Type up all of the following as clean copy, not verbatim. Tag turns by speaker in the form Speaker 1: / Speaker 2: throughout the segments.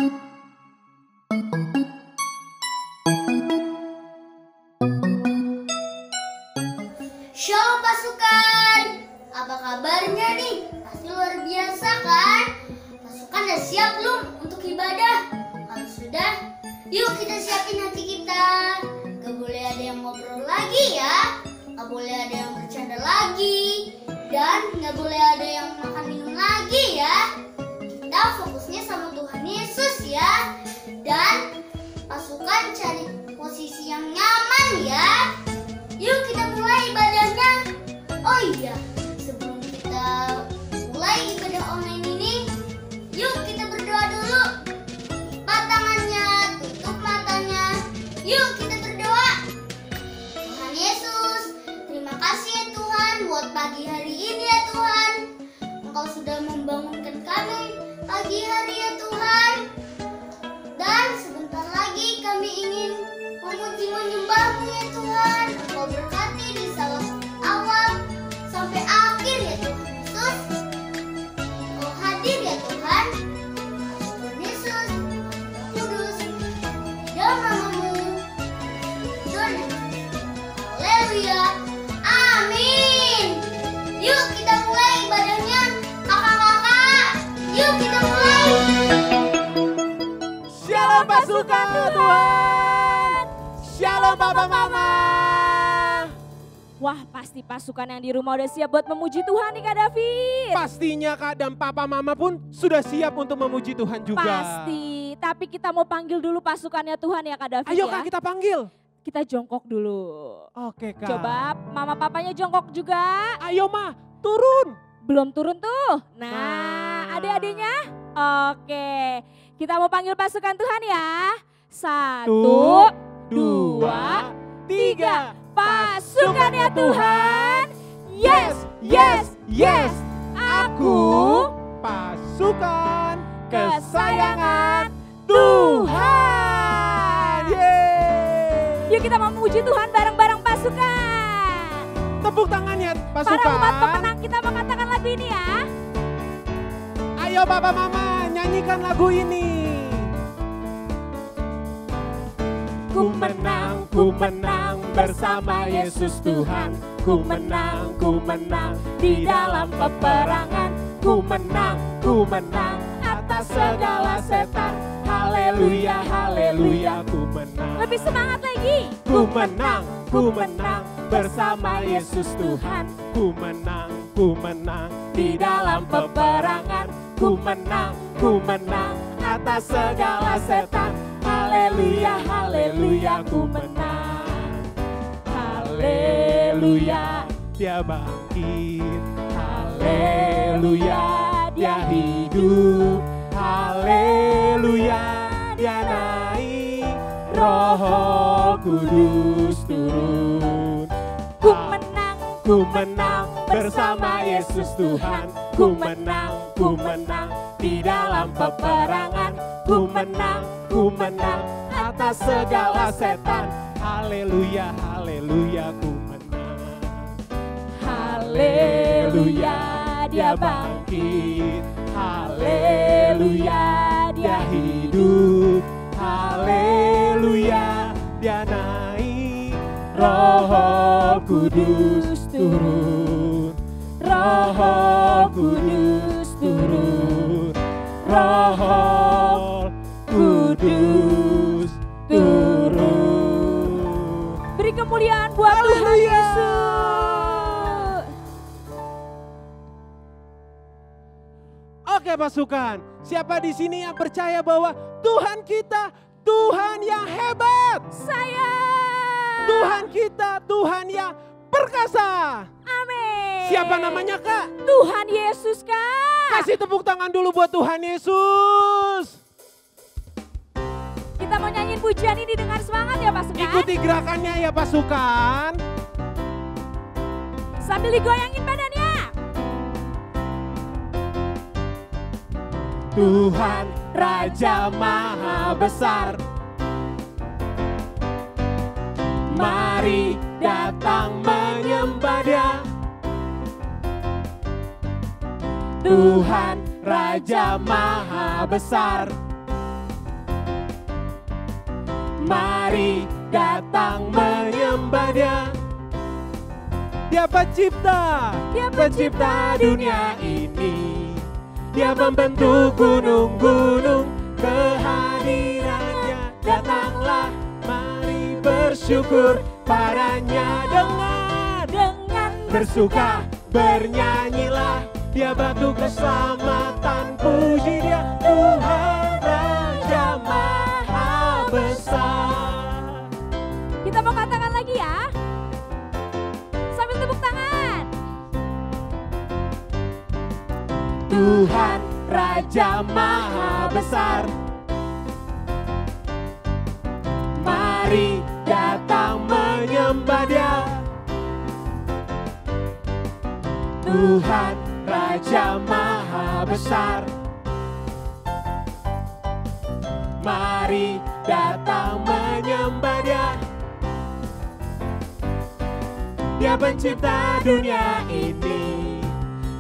Speaker 1: Shalom pasukan, apa kabarnya nih? Pasti luar biasa kan? Pasukan udah siap belum untuk ibadah? Kalau sudah, yuk kita siapin hati kita. Gak boleh ada yang ngobrol lagi ya, gak boleh ada yang bercanda lagi, dan gak boleh ada yang makan minum lagi ya. Kita fokusnya sama Tuhan Yesus ya. Dan pasukan cari posisi yang nyaman ya. Yuk kita mulai ibadahnya. Oh iya, sebelum kita mulai ibadah online ini, yuk kita berdoa dulu. Lipat tangannya, tutup matanya. Yuk kita berdoa. Tuhan Yesus, terima kasih ya Tuhan buat pagi hari ini ya Tuhan. Engkau sudah membangunkan kami pagi hari ya Tuhan. Dan sebentar lagi kami ingin memuji menyembah-Mu ya Tuhan. Engkau berkati di awal sampai akhir ya Tuhan Yesus. Engkau hadir ya Tuhan. Tuhan Yesus, Kudus, dalam nama-Mu. Haleluya. Amin. Yuk kita mulai ibadahnya. Kakak-kakak, yuk kita mulai.
Speaker 2: Shalom pasukan Tuhan. Shalom Papa Mama.
Speaker 3: Wah, pasti pasukan yang di rumah udah siap buat memuji Tuhan nih Kak David.
Speaker 2: Pastinya Kak dan Papa Mama pun sudah siap untuk memuji Tuhan juga.
Speaker 3: Pasti, tapi kita mau panggil dulu pasukannya Tuhan ya Kak David.
Speaker 2: Ayo
Speaker 3: ya.
Speaker 2: Kak kita panggil.
Speaker 3: Kita jongkok dulu.
Speaker 2: Oke Kak.
Speaker 3: Coba Mama Papanya jongkok juga.
Speaker 2: Ayo Ma, turun.
Speaker 3: Belum turun tuh. Nah, adik-adiknya. Oke, kita mau panggil pasukan Tuhan ya. 1, 2, 3. Pasukannya Tuhan. Yes, yes, yes. Aku
Speaker 2: pasukan
Speaker 3: kesayangan Tuhan.
Speaker 2: Yeay.
Speaker 3: Yuk kita mau memuji Tuhan bareng-bareng pasukan.
Speaker 2: Tepuk tangannya
Speaker 3: Para
Speaker 2: pasukan.
Speaker 3: umat pemenang kita mengatakan lagu ini ya.
Speaker 2: Ayo Papa Mama nyanyikan lagu ini. Ku menang bersama Yesus Tuhan. Ku menang di dalam peperangan. Ku menang atas segala setan. Haleluya, haleluya, ku menang.
Speaker 3: Lebih semangat lagi.
Speaker 2: Ku menang bersama Yesus Tuhan. Ku menang di dalam peperangan. Ku menang atas segala setan. Haleluya, haleluya, ku menang. Haleluya, dia bangkit. Haleluya, dia hidup. Haleluya, dia naik. Roh Kudus turun. Ku menang bersama Yesus Tuhan. Ku menang di dalam peperangan. Ku menang atas segala setan. Haleluya, haleluya, ku menang. Haleluya, dia bangkit. Haleluya, dia hidup. Haleluya, dia naik. Roh Kudus turun. Roh Kudus turun. Roh Kudus turun.
Speaker 3: Beri kemuliaan buat Tuhan Yesus.
Speaker 2: Oke pasukan, siapa di sini yang percaya bahwa Tuhan kita Tuhan yang hebat?
Speaker 3: Saya.
Speaker 2: Tuhan kita Tuhan yang perkasa.
Speaker 3: Amin.
Speaker 2: Siapa namanya Kak?
Speaker 3: Tuhan Yesus Kak.
Speaker 2: Kasih tepuk tangan dulu buat Tuhan Yesus.
Speaker 3: Kita mau nyanyiin pujian ini dengan semangat ya pasukan.
Speaker 2: Ikuti gerakannya ya pasukan.
Speaker 3: Sambil digoyangin badannya.
Speaker 2: Tuhan Raja Maha Besar. Mari datang menyembah Dia. Tuhan Raja Maha Besar. Mari datang menyembah Dia. Dia pencipta, pencipta dunia ini. Dia membentuk gunung-gunung, kehadirannya datanglah. Mari bersyukur padanya dengan bersuka, bernyanyilah. Dia batu keselamatan, puji Dia Tuhan Raja Maha Besar.
Speaker 3: Kita mau katakan lagi ya. Sambil tepuk tangan.
Speaker 2: Tuhan Raja Maha Besar. Mari datang menyembah Dia. Tuhan Raja Maha Besar. Mari datang menyembah Dia. Dia pencipta dunia ini.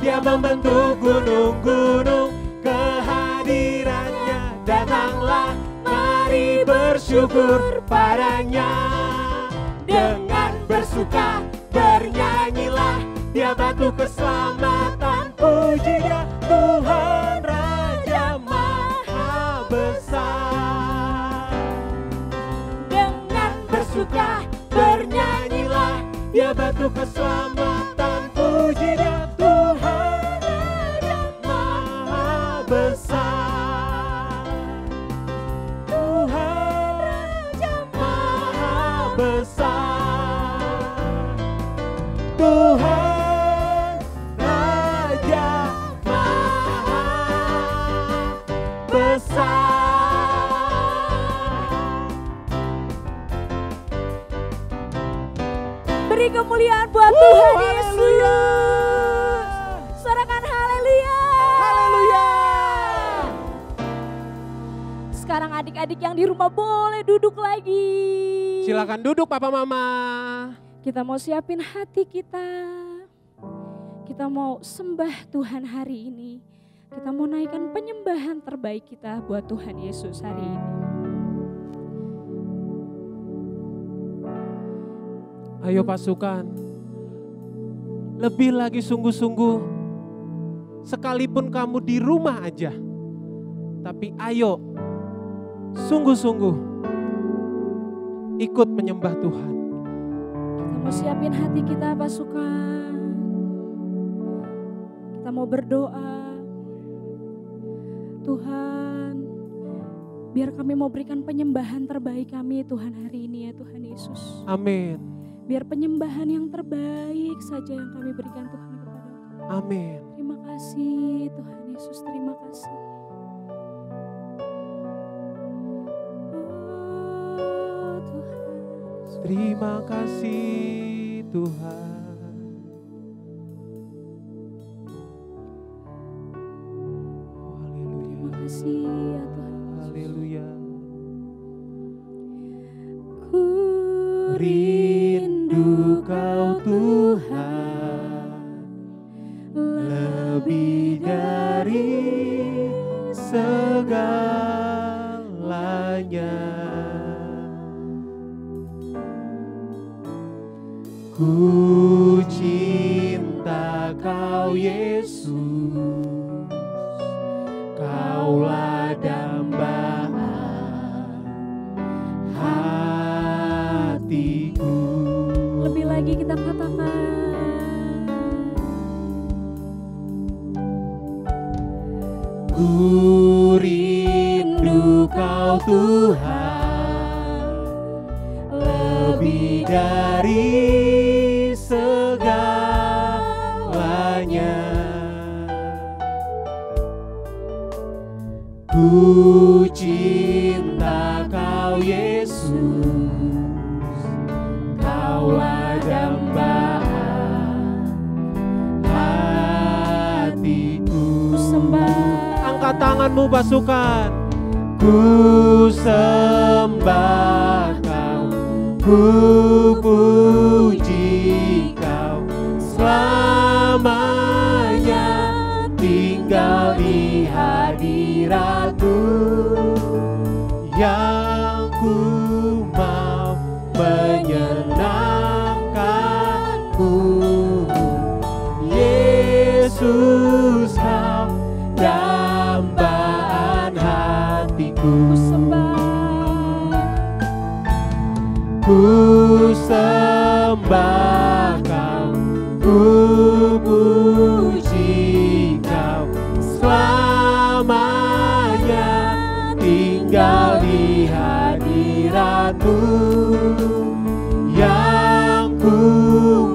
Speaker 2: Dia membentuk gunung-gunung, kehadirannya datanglah. Mari bersyukur padanya. Dengan bersuka, bernyanyilah. Dia batu keselamatan, puji Dia Tuhan Raja Maha Besar. Dengan bersuka, bernyanyilah. Dia batu keselamatan, puji Dia Tuhan Raja Maha Besar. Tuhan Raja Maha Besar. Tuhan Raja Maha Besar.
Speaker 3: Beri kemuliaan buat Tuhan Yesus.
Speaker 2: Haleluya.
Speaker 3: Sorakan haleluya.
Speaker 2: Haleluya.
Speaker 3: Sekarang adik-adik yang di rumah boleh duduk lagi.
Speaker 2: Silakan duduk Papa Mama.
Speaker 3: Kita mau siapin hati kita. Kita mau sembah Tuhan hari ini. Kita mau naikkan penyembahan terbaik kita buat Tuhan Yesus hari ini.
Speaker 2: Ayo pasukan, lebih lagi sungguh-sungguh, sekalipun kamu di rumah aja, tapi ayo sungguh-sungguh ikut menyembah Tuhan.
Speaker 3: Kita mau siapin hati kita pasukan. Kita mau berdoa. Tuhan, biar kami mau berikan penyembahan terbaik kami Tuhan hari ini ya Tuhan Yesus.
Speaker 2: Amin.
Speaker 3: Biar penyembahan yang terbaik saja yang kami berikan Tuhan kepada Engkau.
Speaker 2: Amin.
Speaker 3: Terima kasih Tuhan Yesus, terima kasih. Oh Tuhan.
Speaker 2: Terima kasih Tuhan. Oh, haleluya.
Speaker 3: Terima kasih ya Tuhan Yesus.
Speaker 2: Haleluya.
Speaker 3: Ku
Speaker 2: Rindu Kau Tuhan, lebih dari segalanya. Ku cinta Kau Yesus, Kaulah dambaan hatiku.
Speaker 3: Lebih lagi kita katakan.
Speaker 2: Ku rindu Kau Tuhan, lebih dari segalanya. Ku cinta Kau Yesus, Kaulah dambaan hatiku. Angkat tanganmu pasukan. Ku sembah Kau, ku puji Kau, selamanya tinggal di hadirat-Mu yang ku Yesus, Kau dambaan hatiku. Ku sembah Kau, ku puji Kau, selamanya tinggal di hadirat-Mu, yang ku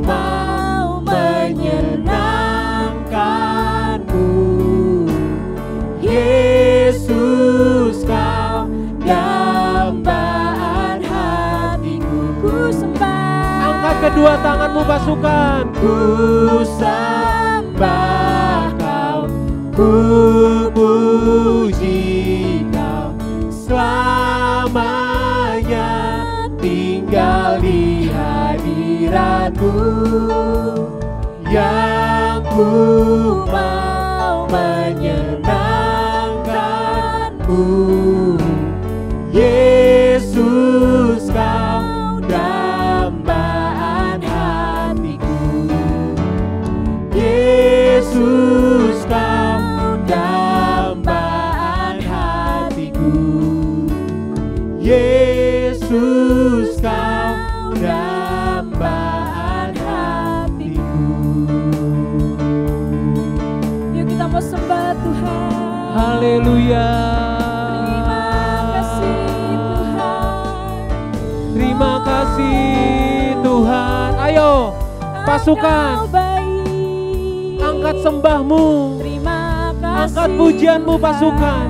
Speaker 2: mau menyenangkan-Mu. Yesus, Kau dambaan hatiku. Ku sembah. Angkat kedua tanganmu pasukan. Ku sembah Kau, ku puji Kau, selamanya tinggal di hadirat-Mu, yang ku mau menyenangkan-Mu. Yesus, Kau dambaan hatiku. Yesus, Kau dambaan hatiku. Yesus, Kau dambaan hatiku.
Speaker 3: Yuk kita mau sembah Tuhan.
Speaker 2: Haleluya.
Speaker 3: Terima kasih Tuhan.
Speaker 2: Ayo pasukan, angkat sembahmu, angkat pujianmu pasukan.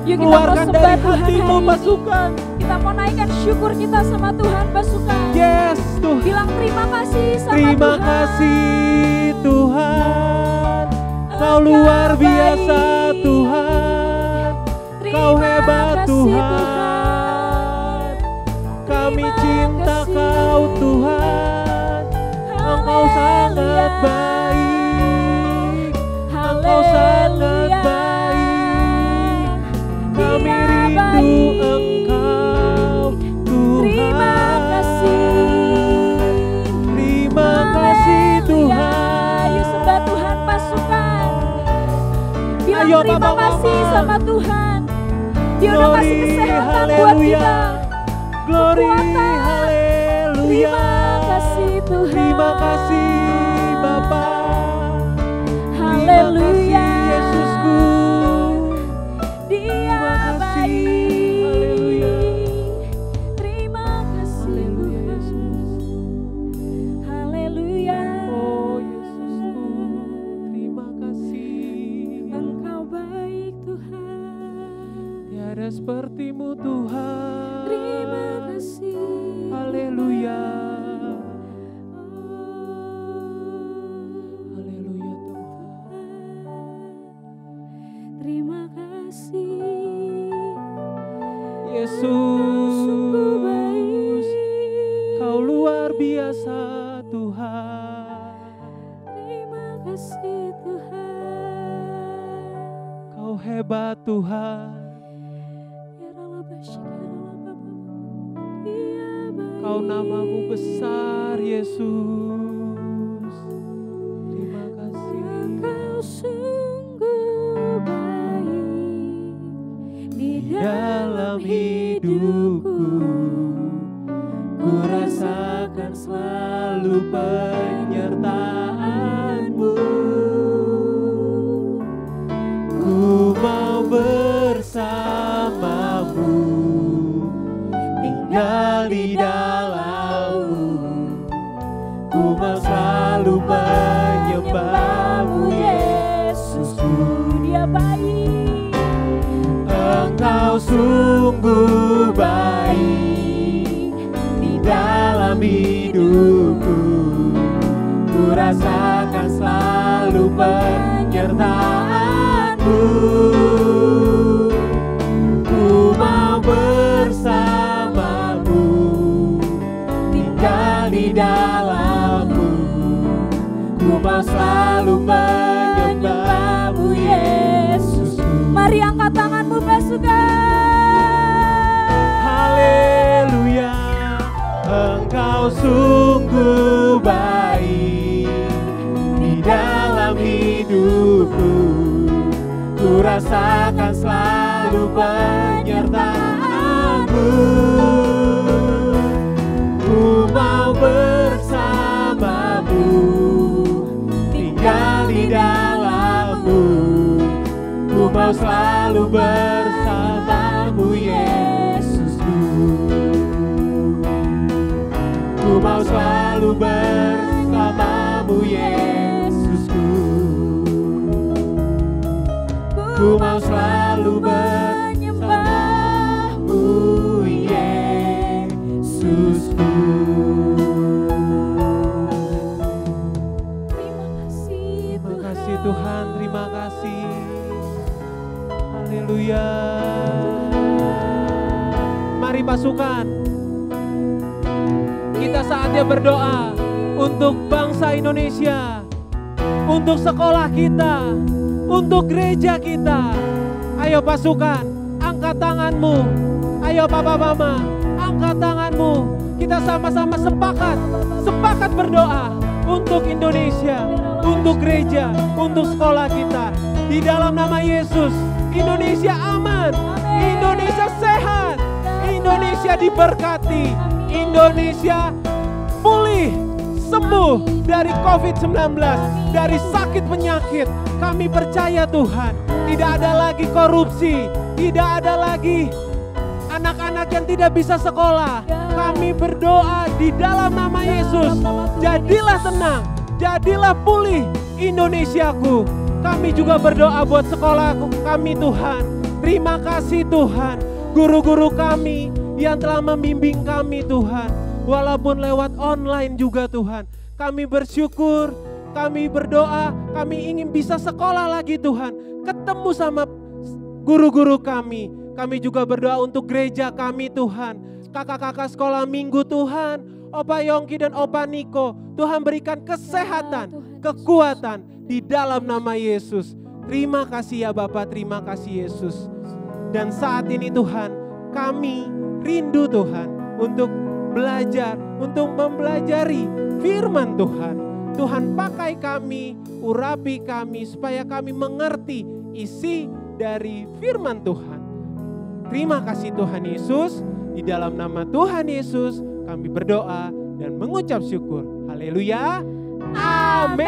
Speaker 3: Yuk kita
Speaker 2: Keluarkan
Speaker 3: mau
Speaker 2: dari
Speaker 3: sembah
Speaker 2: hatimu
Speaker 3: Tuhan
Speaker 2: pasukan.
Speaker 3: Kita mau naikkan syukur kita sama Tuhan pasukan.
Speaker 2: Yes Tuhan.
Speaker 3: Bilang terima kasih sama
Speaker 2: Terima
Speaker 3: Tuhan.
Speaker 2: kasih Tuhan. Kau luar biasa Tuhan. Kau hebat Tuhan. Kami cinta Kau Tuhan. Engkau sangat baik. Engkau sangat baik. Kami rindu Engkau Tuhan.
Speaker 3: Terima kasih.
Speaker 2: Terima kasih Tuhan.
Speaker 3: Ayo sembah Tuhan pasukan. Bilang
Speaker 2: Ayo,
Speaker 3: terima
Speaker 2: Bapak,
Speaker 3: kasih
Speaker 2: Mama.
Speaker 3: sama Tuhan. Dia udah
Speaker 2: Glory,
Speaker 3: kasih kesehatan buat
Speaker 2: haleluya.
Speaker 3: kita.
Speaker 2: Glory,
Speaker 3: Kekuatan.
Speaker 2: haleluya.
Speaker 3: Terima kasih Tuhan.
Speaker 2: Terima kasih Bapa.
Speaker 3: Haleluya.
Speaker 2: Terima kasih Yesusku.
Speaker 3: Dia
Speaker 2: Terima kasih.
Speaker 3: baik.
Speaker 2: Haleluya.
Speaker 3: Terima kasih
Speaker 2: Haleluya,
Speaker 3: Tuhan. Haleluya.
Speaker 2: Oh Yesusku, terima kasih.
Speaker 3: Engkau baik Tuhan.
Speaker 2: Tiada seperti-Mu Tuhan.
Speaker 3: Terima kasih.
Speaker 2: Haleluya. Haleluya Tuhan.
Speaker 3: Terima kasih.
Speaker 2: Yesus,
Speaker 3: Sungguh baik.
Speaker 2: Kau luar biasa Tuhan.
Speaker 3: Terima kasih Tuhan.
Speaker 2: Kau hebat Tuhan. Kau namamu besar Yesus. Terima kasih.
Speaker 3: Engkau sungguh baik di
Speaker 2: Dalam hidupku ku rasakan selalu penyertaan-Mu. Ku mau bersama-Mu, tinggal di dalam-Mu. Ku mau selalu menyembah-Mu Yesusku.
Speaker 3: Dia baik.
Speaker 2: Engkau sungguh baik di dalam hidupku. Ku rasakan selalu penyertaan-Mu. Ku mau bersama-Mu, tinggal di dalam-Mu. Ku mau selalu menyembah-Mu Yesus.
Speaker 3: Mari angkat tanganmu pasukan.
Speaker 2: Haleluya. Engkau sungguh baik di dalam hidupku. Ku rasakan selalu penyertaan-Mu. Ku mau bersama-Mu, tinggal di dalam-Mu. Ku mau selalu bersama-Mu, Yesusku. Ku mau selalu bersama-Mu, Yesusku. Ku mau selalu bersama-Mu, Yesusku. Terima kasih Tuhan, terima kasih. Haleluya. Mari pasukan, kita saatnya berdoa untuk bangsa Indonesia, untuk sekolah kita, untuk gereja kita. Ayo pasukan, angkat tanganmu. Ayo papa mama, angkat tanganmu. Kita sama-sama sepakat berdoa untuk Indonesia, untuk gereja, untuk sekolah kita. Di dalam nama Yesus, Indonesia aman, Indonesia sehat, Indonesia diberkati, Indonesia pulih, sembuh dari COVID-19, dari sakit penyakit. Kami percaya Tuhan, tidak ada lagi korupsi, tidak ada lagi anak-anak yang tidak bisa sekolah. Kami berdoa di dalam nama Yesus, jadilah tenang, jadilah pulih Indonesiaku. Kami juga berdoa buat sekolah kami Tuhan. Terima kasih Tuhan, guru-guru kami yang telah membimbing kami Tuhan. Walaupun lewat online juga Tuhan. Kami bersyukur, kami berdoa, kami ingin bisa sekolah lagi Tuhan. Ketemu sama guru-guru kami. Kami juga berdoa untuk gereja kami Tuhan. Kakak-kakak sekolah minggu Tuhan. Opa Yongki dan Opa Niko. Tuhan berikan kesehatan, kekuatan di dalam nama Yesus. Terima kasih ya Bapak, terima kasih Yesus. Dan saat ini Tuhan, kami rindu Tuhan untuk belajar, untuk mempelajari firman Tuhan. Tuhan pakai kami, urapi kami supaya kami mengerti isi dari firman Tuhan. Terima kasih Tuhan Yesus, di dalam nama Tuhan Yesus kami berdoa dan mengucap syukur. Haleluya. Amin.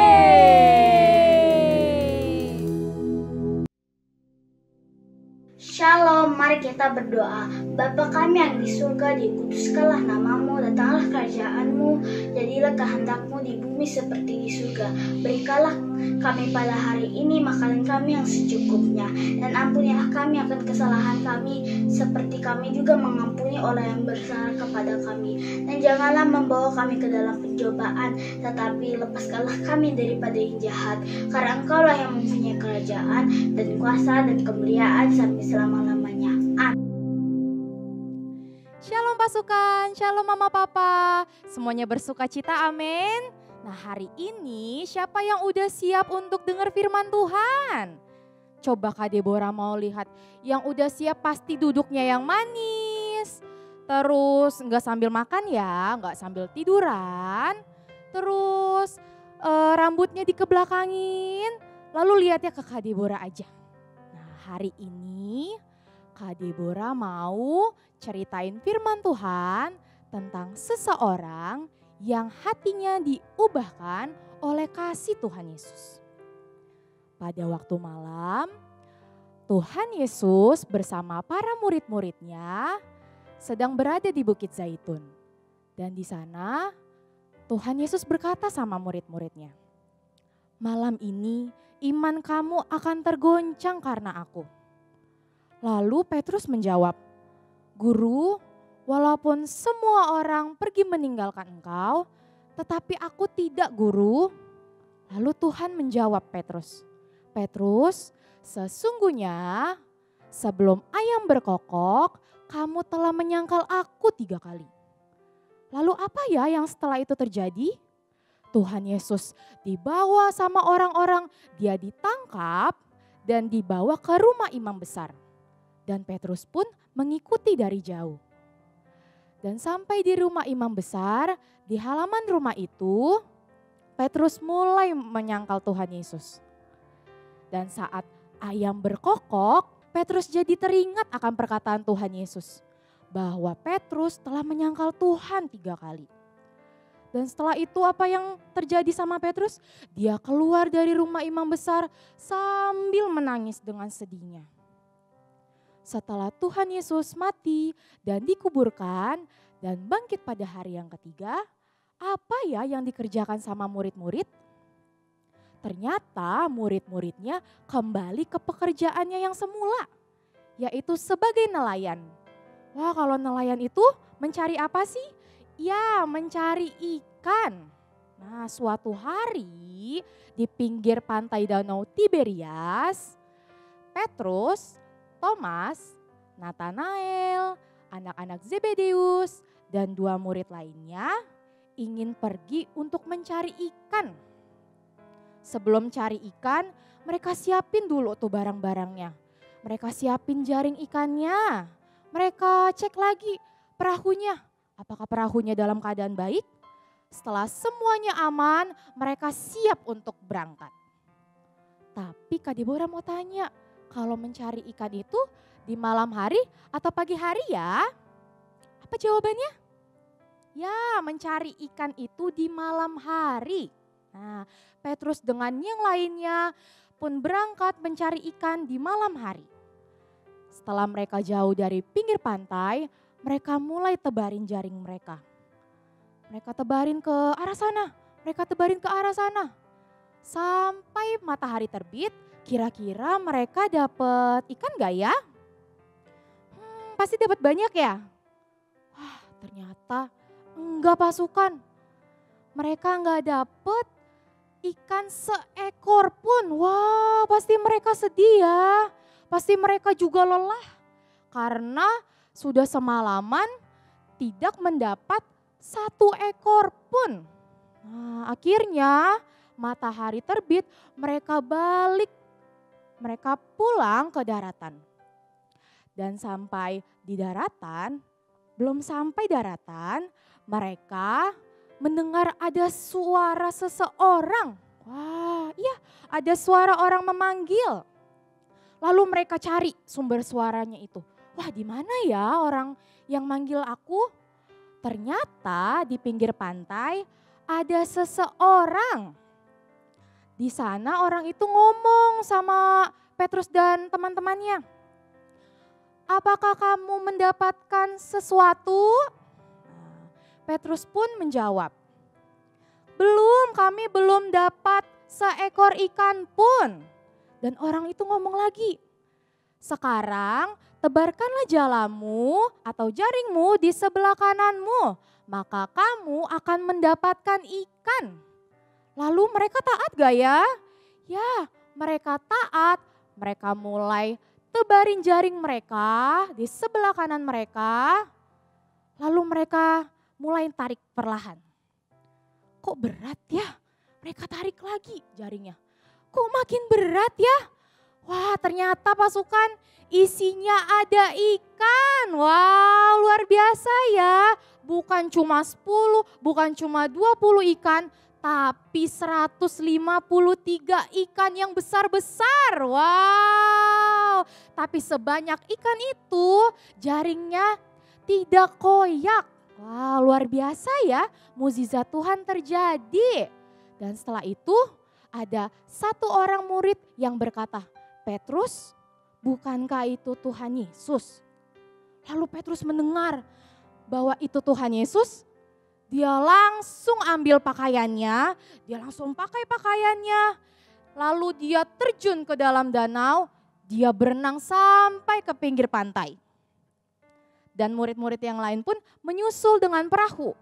Speaker 1: Shalom, mari kita berdoa. Bapa kami yang di surga, dikuduskanlah namamu, datanglah kerajaanmu, jadilah kehendakmu di bumi seperti di surga. Berikanlah kami pada hari ini makanan kami yang secukupnya, dan ampunilah kami akan kesalahan kami, seperti kami juga mengampuni orang yang bersalah kepada kami. Dan janganlah membawa kami ke dalam pencobaan, tetapi lepaskanlah kami daripada yang jahat, karena Engkaulah yang mempunyai kerajaan dan kuasa dan kemuliaan sampai selama-lamanya. Amin.
Speaker 4: Shalom pasukan, shalom mama papa, semuanya bersuka cita, amin. Nah hari ini siapa yang udah siap untuk dengar firman Tuhan? Coba Kak Deborah mau lihat, yang udah siap pasti duduknya yang manis. Terus nggak sambil makan ya, nggak sambil tiduran. Terus rambutnya dikebelakangin, lalu lihatnya ke Kak Deborah aja. Nah hari ini Kak Deborah mau ceritain firman Tuhan tentang seseorang yang hatinya diubahkan oleh kasih Tuhan Yesus. Pada waktu malam, Tuhan Yesus bersama para murid-muridnya sedang berada di Bukit Zaitun. Dan di sana Tuhan Yesus berkata sama murid-muridnya, "Malam ini iman kamu akan tergoncang karena aku." Lalu Petrus menjawab, "Guru, walaupun semua orang pergi meninggalkan Engkau, tetapi aku tidak, Guru." Lalu Tuhan menjawab Petrus, "Petrus, sesungguhnya sebelum ayam berkokok, kamu telah menyangkal aku 3 kali." Lalu apa ya yang setelah itu terjadi? Tuhan Yesus dibawa sama orang-orang, dia ditangkap dan dibawa ke rumah imam besar. Dan Petrus pun mengikuti dari jauh. Dan sampai di rumah imam besar, di halaman rumah itu, Petrus mulai menyangkal Tuhan Yesus. Dan saat ayam berkokok, Petrus jadi teringat akan perkataan Tuhan Yesus. Bahwa Petrus telah menyangkal Tuhan 3 kali. Dan setelah itu apa yang terjadi sama Petrus? Dia keluar dari rumah imam besar sambil menangis dengan sedihnya. Setelah Tuhan Yesus mati dan dikuburkan dan bangkit pada hari yang ketiga, apa ya yang dikerjakan sama murid-murid? Ternyata murid-muridnya kembali ke pekerjaannya yang semula, yaitu sebagai nelayan. Wah, kalau nelayan itu mencari apa sih? Ya, mencari ikan. Nah, suatu hari di pinggir pantai Danau Tiberias, Petrus, Thomas, Nathanael, anak-anak Zebedeus, dan 2 murid lainnya ingin pergi untuk mencari ikan. Sebelum cari ikan, mereka siapin dulu tuh barang-barangnya. Mereka siapin jaring ikannya. Mereka cek lagi perahunya. Apakah perahunya dalam keadaan baik? Setelah semuanya aman, mereka siap untuk berangkat. Tapi Kak Deborah mau tanya, kalau mencari ikan itu di malam hari atau pagi hari ya? Apa jawabannya? Ya, mencari ikan itu di malam hari. Nah, Petrus dengan yang lainnya pun berangkat mencari ikan di malam hari. Setelah mereka jauh dari pinggir pantai, mereka mulai tebarin jaring mereka. Mereka tebarin ke arah sana, mereka tebarin ke arah sana. Sampai matahari terbit, kira-kira mereka dapat ikan gak ya? Pasti dapat banyak ya? Wah, ternyata enggak pasukan. Mereka enggak dapat ikan seekor pun. Wah, pasti mereka sedih ya. Pasti mereka juga lelah karena sudah semalaman tidak mendapat 1 ekor pun. Nah, akhirnya matahari terbit, mereka balik, mereka pulang ke daratan. Dan sampai di daratan, belum sampai daratan, mereka mendengar ada suara seseorang. Wah, iya, ada suara orang memanggil. Lalu mereka cari sumber suaranya itu. Wah, di mana ya orang yang manggil aku? Ternyata di pinggir pantai ada seseorang. Di sana orang itu ngomong sama Petrus dan teman-temannya. Apakah kamu mendapatkan sesuatu? Petrus pun menjawab, belum, kami belum dapat seekor ikan pun. Dan orang itu ngomong lagi, sekarang tebarkanlah jalamu atau jaringmu di sebelah kananmu, maka kamu akan mendapatkan ikan. Lalu mereka taat gak ya? Ya, mereka taat. Mereka mulai tebarin jaring mereka di sebelah kanan mereka. Lalu mereka mulai tarik perlahan. Kok berat ya? Mereka tarik lagi jaringnya. Kok makin berat ya? Wah, ternyata pasukan isinya ada ikan. Wow, luar biasa ya. Bukan cuma 10, bukan cuma 20 ikan, tapi 153 ikan yang besar-besar. Wow, tapi sebanyak ikan itu jaringnya tidak koyak. Wow, luar biasa ya, mukjizat Tuhan terjadi. Dan setelah itu ada 1 orang murid yang berkata, Petrus, bukankah itu Tuhan Yesus? Lalu Petrus mendengar bahwa itu Tuhan Yesus, dia langsung ambil pakaiannya, dia langsung pakai pakaiannya, lalu dia terjun ke dalam danau, dia berenang sampai ke pinggir pantai. Dan murid-murid yang lain pun menyusul dengan perahu.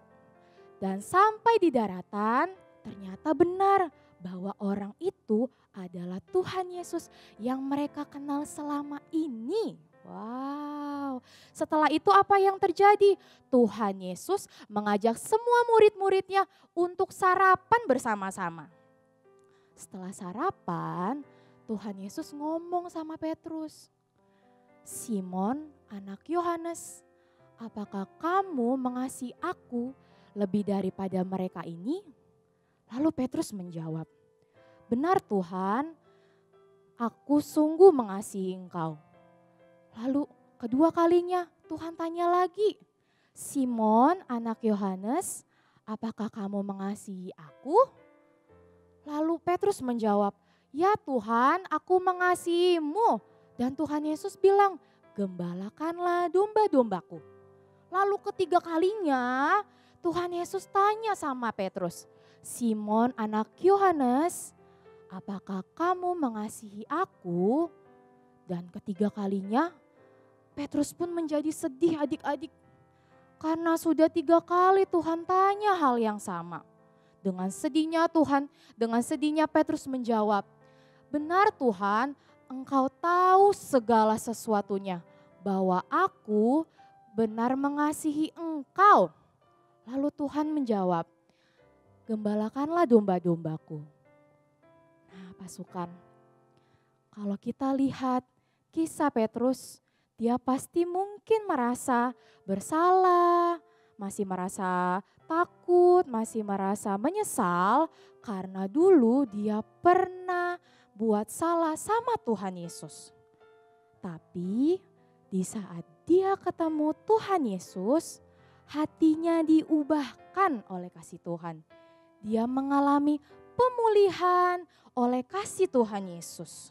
Speaker 4: Dan sampai di daratan, ternyata benar bahwa orang itu adalah Tuhan Yesus yang mereka kenal selama ini. Wow, setelah itu apa yang terjadi? Tuhan Yesus mengajak semua murid-muridnya untuk sarapan bersama-sama. Setelah sarapan, Tuhan Yesus ngomong sama Petrus, Simon, anak Yohanes, apakah kamu mengasihi aku lebih daripada mereka ini? Lalu Petrus menjawab, benar Tuhan, aku sungguh mengasihi engkau. Lalu kedua kalinya Tuhan tanya lagi, Simon anak Yohanes, apakah kamu mengasihi aku? Lalu Petrus menjawab, ya Tuhan, aku mengasihimu. Dan Tuhan Yesus bilang, gembalakanlah domba-dombaku. Lalu ketiga kalinya Tuhan Yesus tanya sama Petrus, Simon anak Yohanes, apakah kamu mengasihi aku? Dan ketiga kalinya Petrus pun menjadi sedih adik-adik. Karena sudah 3 kali Tuhan tanya hal yang sama. Dengan sedihnya Petrus menjawab, benar Tuhan, engkau tahu segala sesuatunya, bahwa aku benar mengasihi engkau. Lalu Tuhan menjawab, gembalakanlah domba-dombaku. Nah pasukan, kalau kita lihat kisah Petrus, dia pasti mungkin merasa bersalah, masih merasa takut, masih merasa menyesal karena dulu dia pernah buat salah sama Tuhan Yesus. Tapi di saat dia ketemu Tuhan Yesus, hatinya diubahkan oleh kasih Tuhan. Dia mengalami pemulihan oleh kasih Tuhan Yesus.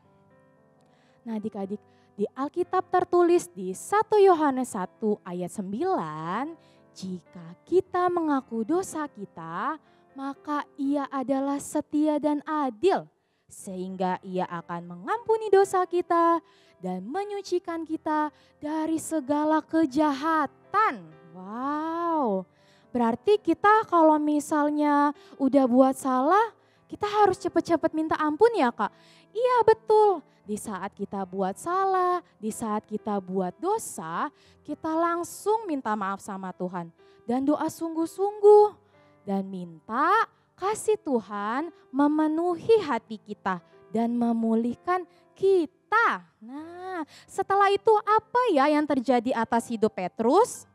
Speaker 4: Nah adik-adik, di Alkitab tertulis di 1 Yohanes 1 ayat 9, jika kita mengaku dosa kita, maka Ia adalah setia dan adil, sehingga Ia akan mengampuni dosa kita dan menyucikan kita dari segala kejahatan. Wow, berarti kita kalau misalnya udah buat salah, kita harus cepat-cepat minta ampun ya Kak? Iya betul. Di saat kita buat salah, di saat kita buat dosa, kita langsung minta maaf sama Tuhan. Dan doa sungguh-sungguh. Dan minta kasih Tuhan memenuhi hati kita dan memulihkan kita. Nah, setelah itu apa ya yang terjadi atas hidup Petrus?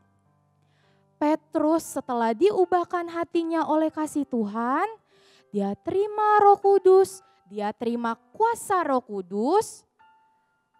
Speaker 4: Petrus setelah diubahkan hatinya oleh kasih Tuhan, dia terima Roh Kudus, dia terima kuasa Roh Kudus.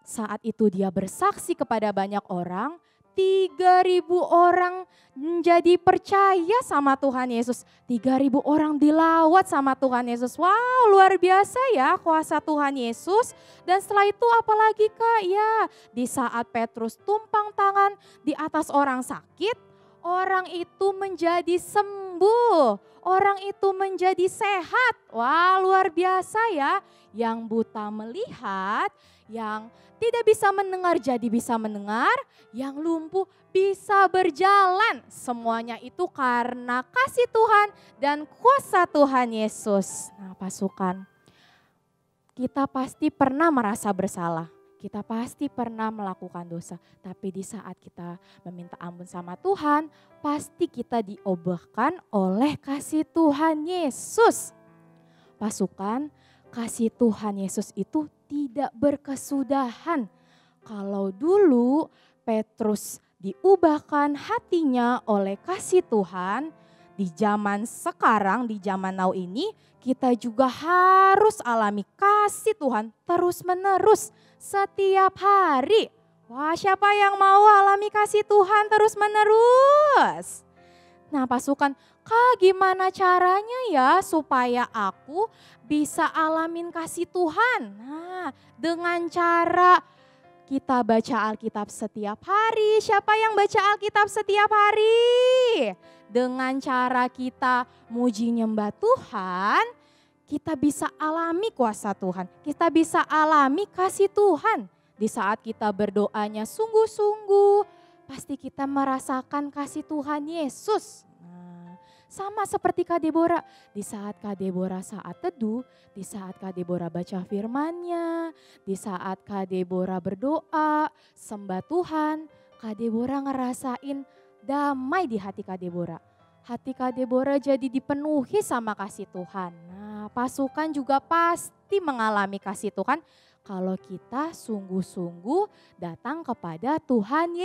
Speaker 4: Saat itu dia bersaksi kepada banyak orang, 3.000 orang menjadi percaya sama Tuhan Yesus. 3.000 orang dilawat sama Tuhan Yesus. Wow, luar biasa ya kuasa Tuhan Yesus. Dan setelah itu apalagi Kak? Ya, di saat Petrus tumpang tangan di atas orang sakit, orang itu menjadi sembuh. Orang itu menjadi sehat. Wah, luar biasa ya. Yang buta melihat, yang tidak bisa mendengar jadi bisa mendengar, yang lumpuh bisa berjalan. Semuanya itu karena kasih Tuhan dan kuasa Tuhan Yesus. Nah, pasukan, kita pasti pernah merasa bersalah. Kita pasti pernah melakukan dosa, tapi di saat kita meminta ampun sama Tuhan, pasti kita diubahkan oleh kasih Tuhan Yesus. Pasukan, kasih Tuhan Yesus itu tidak berkesudahan. Kalau dulu Petrus diubahkan hatinya oleh kasih Tuhan, di zaman sekarang, di zaman now ini, kita juga harus alami kasih Tuhan terus-menerus setiap hari. Wah, siapa yang mau alami kasih Tuhan terus-menerus? Nah, pasukan, Kak, gimana caranya ya supaya aku bisa alamin kasih Tuhan? Nah, dengan cara kita baca Alkitab setiap hari. Siapa yang baca Alkitab setiap hari? Dengan cara kita muji nyembah Tuhan, kita bisa alami kuasa Tuhan. Kita bisa alami kasih Tuhan. Di saat kita berdoanya sungguh-sungguh, pasti kita merasakan kasih Tuhan Yesus. Nah, sama seperti Kak Deborah. Di saat Kak Deborah saat teduh, di saat Kak Deborah baca firman-Nya, di saat Kak Deborah berdoa, sembah Tuhan, Kak Deborah ngerasain damai di hati Kak Deborah. Hati Kak Deborah jadi dipenuhi sama kasih Tuhan. Nah, pasukan juga pasti mengalami kasih Tuhan kalau kita sungguh-sungguh datang kepada Tuhan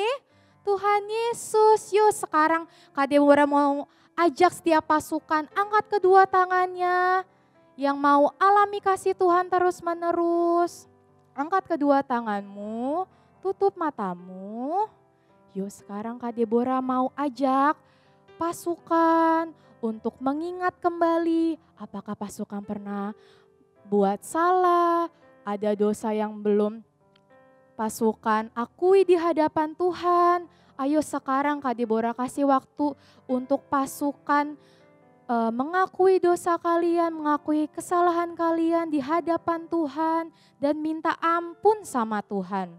Speaker 4: Yesus. Yuk sekarang Kak Deborah mau ajak setiap pasukan angkat kedua tangannya yang mau alami kasih Tuhan terus-menerus. Angkat kedua tanganmu, tutup matamu. Yuk sekarang Kak Deborah mau ajak pasukan untuk mengingat kembali apakah pasukan pernah buat salah, ada dosa yang belum pasukan akui di hadapan Tuhan. Ayo sekarang Kak Deborah kasih waktu untuk pasukan mengakui dosa kalian, mengakui kesalahan kalian di hadapan Tuhan dan minta ampun sama Tuhan.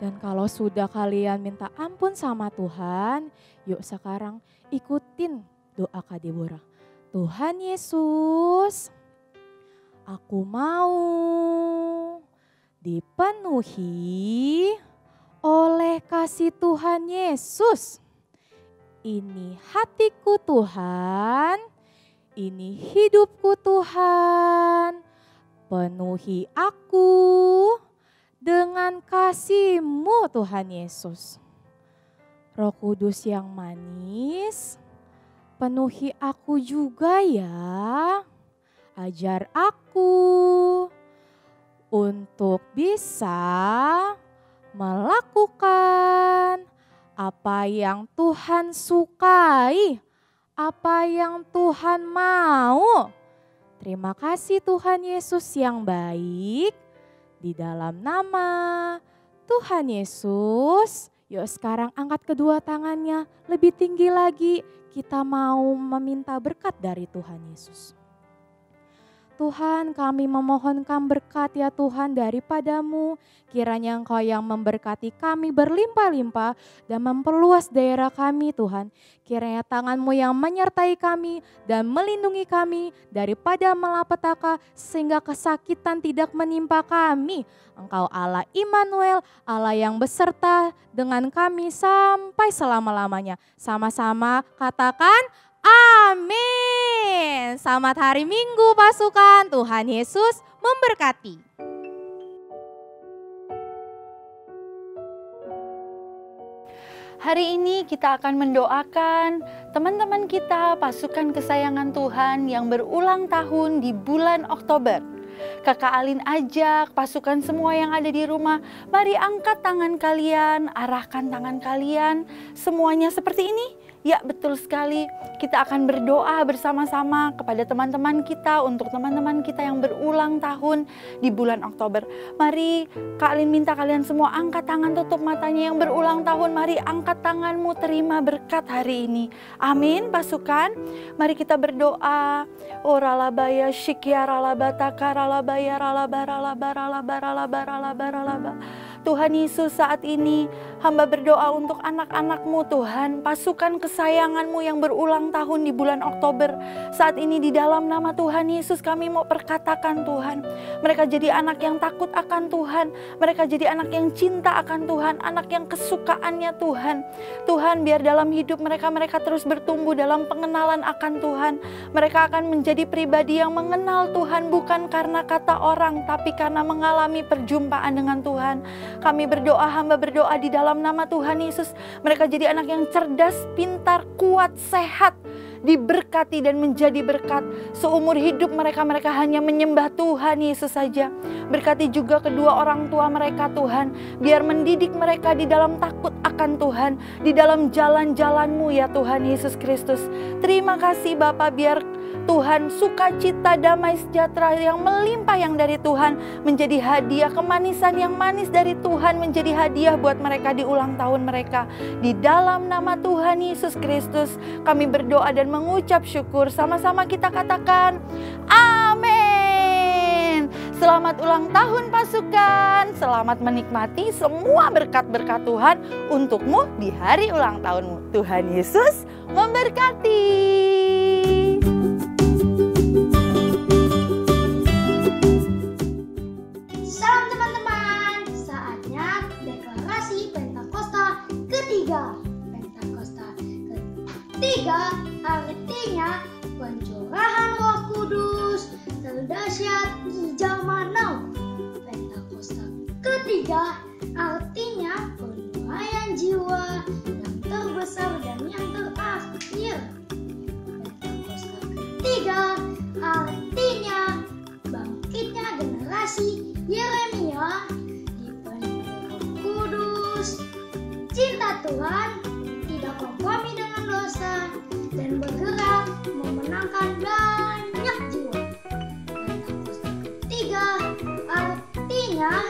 Speaker 4: Dan kalau sudah kalian minta ampun sama Tuhan, yuk sekarang ikutin doa Kak Deborah. Tuhan Yesus, aku mau dipenuhi oleh kasih Tuhan Yesus. Ini hatiku Tuhan, ini hidupku Tuhan. Penuhi aku dengan kasih-Mu Tuhan Yesus. Roh Kudus yang manis, penuhi aku juga ya. Ajar aku untuk bisa melakukan apa yang Tuhan sukai, apa yang Tuhan mau. Terima kasih Tuhan Yesus yang baik. Di dalam nama Tuhan Yesus, yuk sekarang angkat kedua tangannya lebih tinggi lagi. Kita mau meminta berkat dari Tuhan Yesus. Tuhan, kami memohonkan berkat ya Tuhan daripada-Mu. Kiranya Engkau yang memberkati kami berlimpah-limpah dan memperluas daerah kami Tuhan. Kiranya tangan-Mu yang menyertai kami dan melindungi kami daripada malapetaka sehingga kesakitan tidak menimpa kami. Engkau Allah Immanuel, Allah yang beserta dengan kami sampai selama-lamanya. Sama-sama katakan amin. Selamat hari Minggu pasukan. Tuhan Yesus memberkati.
Speaker 5: Hari ini kita akan mendoakan teman-teman kita pasukan kesayangan Tuhan yang berulang tahun di bulan Oktober. Kakak Alin ajak pasukan semua yang ada di rumah, mari angkat tangan kalian, arahkan tangan kalian, semuanya seperti ini. Ya betul sekali, kita akan berdoa bersama-sama kepada teman-teman kita untuk teman-teman kita yang berulang tahun di bulan Oktober. Mari Kak Alin minta kalian semua angkat tangan, tutup matanya yang berulang tahun. Mari angkat tanganmu, terima berkat hari ini. Amin pasukan. Mari kita berdoa. Oralabaya shikyaralabata karalabaya ralabaralabaralabaralabaralabaralabaralaba. Tuhan Yesus, saat ini hamba berdoa untuk anak-anak-Mu Tuhan, pasukan kesayangan-Mu yang berulang tahun di bulan Oktober. Saat ini di dalam nama Tuhan Yesus kami mau perkatakan Tuhan, mereka jadi anak yang takut akan Tuhan, mereka jadi anak yang cinta akan Tuhan, anak yang kesukaannya Tuhan. Tuhan, biar dalam hidup mereka terus bertumbuh dalam pengenalan akan Tuhan. Mereka akan menjadi pribadi yang mengenal Tuhan bukan karena kata orang, tapi karena mengalami perjumpaan dengan Tuhan. Kami berdoa, hamba berdoa di dalam nama Tuhan Yesus. Mereka jadi anak yang cerdas, pintar, kuat, sehat, diberkati dan menjadi berkat. Seumur hidup mereka hanya menyembah Tuhan Yesus saja. Berkati juga kedua orang tua mereka Tuhan. Biar mendidik mereka di dalam takut akan Tuhan. Di dalam jalan-jalan-Mu ya Tuhan Yesus Kristus. Terima kasih Bapa, biar Tuhan, sukacita, damai, sejahtera yang melimpah yang dari Tuhan menjadi hadiah, kemanisan yang manis dari Tuhan menjadi hadiah buat mereka di ulang tahun mereka. Di dalam nama Tuhan Yesus Kristus kami berdoa dan mengucap syukur. Sama-sama kita katakan amin. Selamat ulang tahun pasukan. Selamat menikmati semua berkat-berkat Tuhan untukmu di hari ulang tahunmu. Tuhan Yesus memberkati.
Speaker 1: Salam teman-teman, saatnya deklarasi Pentakosta ketiga. Pentakosta ketiga artinya pencurahan Roh Kudus terdahsyat di zaman now. Pentakosta ketiga artinya penyucian jiwa yang terbesar dan yang terakhir. Pentakosta ketiga Tuhan, tidak kompromi dengan dosa, dan bergerak memenangkan banyak jiwa. Dan apostol ketiga artinya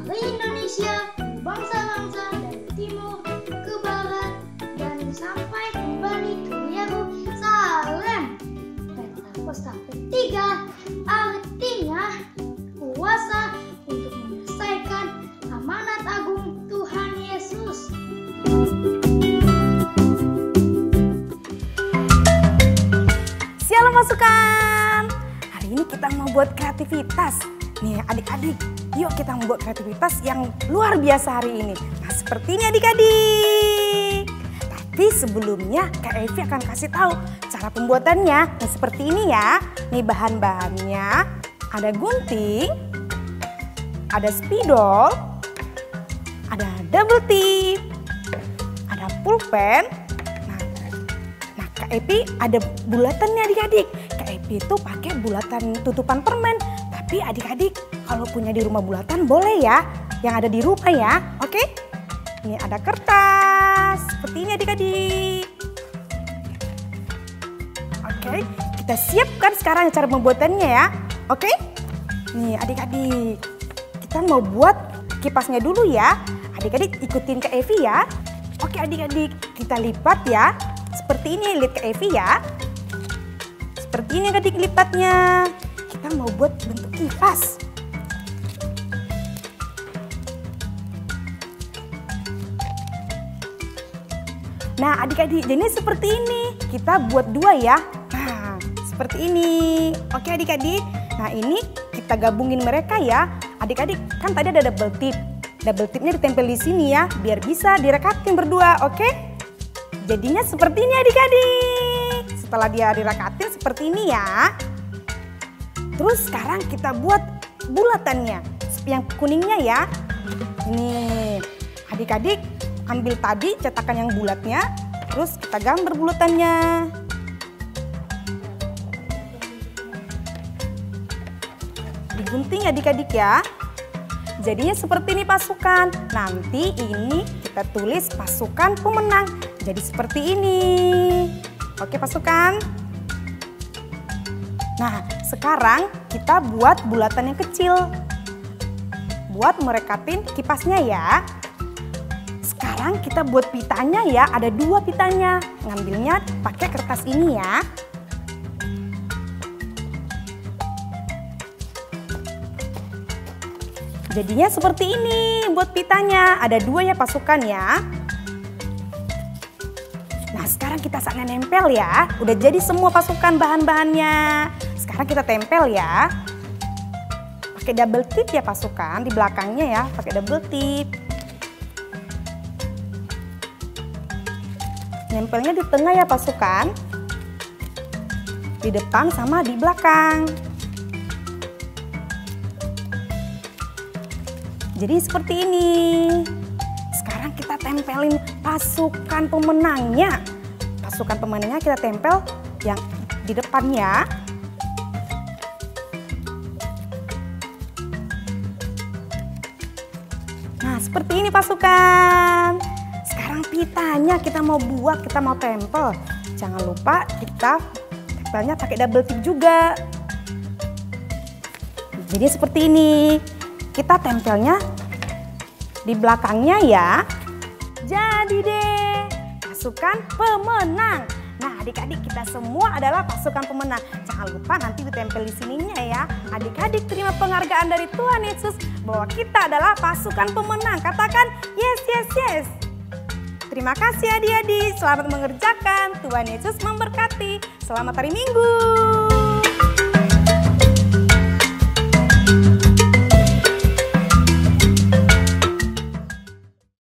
Speaker 1: dari Indonesia ke bangsa-bangsa dari timur ke barat dan sampai kembali ke Yerusalem. Pentakosta ketiga artinya kuasa untuk menyelesaikan amanat agung Tuhan Yesus.
Speaker 5: Shalom pasukan. Hari ini kita mau buat kreativitas. Nih adik-adik, yuk kita membuat kreativitas yang luar biasa hari ini. Nah seperti ini adik-adik. Tapi sebelumnya Kak Evi akan kasih tahu cara pembuatannya. Nah seperti ini ya. Nih bahan-bahannya ada gunting, ada spidol, ada double tip, ada pulpen. Nah Kak Evi ada bulatannya adik-adik. Kak Evi itu pakai bulatan tutupan permen. Tapi adik-adik kalau punya di rumah bulatan boleh ya, yang ada di rumah ya, oke? Ini ada kertas, seperti ini adik-adik. Oke, kita siapkan sekarang cara pembuatannya ya, oke? Nih adik-adik, kita mau buat kipasnya dulu ya. Adik-adik ikutin Kak Evi ya. Oke adik-adik, kita lipat ya. Seperti ini, lihat Kak Evi ya. Seperti ini adik lipatnya. Kita mau buat bentuk kipas. Nah adik-adik, jadi seperti ini. Kita buat dua ya. Nah seperti ini. Oke adik-adik. Nah ini kita gabungin mereka ya. Adik-adik kan tadi ada double tip. Double tipnya ditempel di sini ya. Biar bisa direkatin berdua, oke? Jadinya seperti ini adik-adik. Setelah dia direkatin seperti ini ya. Terus sekarang kita buat bulatannya. Yang kuningnya ya. Ini adik-adik ambil tadi cetakan yang bulatnya. Terus kita gambar bulatannya. Digunting adik-adik ya. Jadinya seperti ini pasukan. Nanti ini kita tulis pasukan pemenang. Jadi seperti ini. Oke pasukan. Nah sekarang kita buat bulatan yang kecil. Buat merekatin kipasnya ya. Sekarang kita buat pitanya ya. Ada dua pitanya. Ngambilnya pakai kertas ini ya. Jadinya seperti ini buat pitanya. Ada dua ya pasukan ya. Nah sekarang kita saatnya nempel ya. Udah jadi semua pasukan bahan-bahannya. Sekarang kita tempel ya. Pakai double tip ya pasukan. Di belakangnya ya pakai double tip. Nempelnya di tengah ya pasukan. Di depan sama di belakang. Jadi seperti ini. Sekarang kita tempelin pasukan pemenangnya. Pasukan pemenangnya kita tempel yang di depannya. Nah seperti ini pasukan. Sekarang pitanya kita mau buat, kita mau tempel. Jangan lupa kita tempelnya pakai double tip juga. Jadi seperti ini. Kita tempelnya di belakangnya ya. Jadi deh pasukan pemenang. Nah adik-adik kita semua adalah pasukan pemenang. Jangan lupa nanti ditempel di sininya ya. Adik-adik terima penghargaan dari Tuhan Yesus bahwa kita adalah pasukan pemenang. Katakan yes, yes, yes. Terima kasih adik-adik. Selamat mengerjakan. Tuhan Yesus memberkati. Selamat hari Minggu.